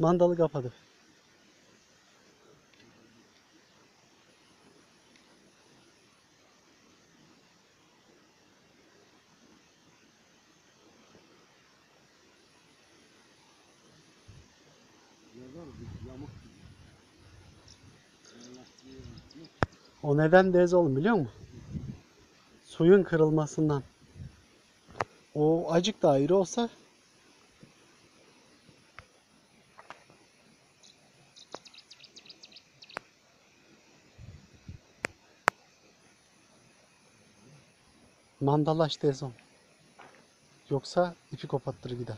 Mandalı kapadı. O neden de oğlum biliyor musun? Suyun kırılmasından. O acık da ayrı olsa mandalaş dezon. Yoksa ipi kopattır gider.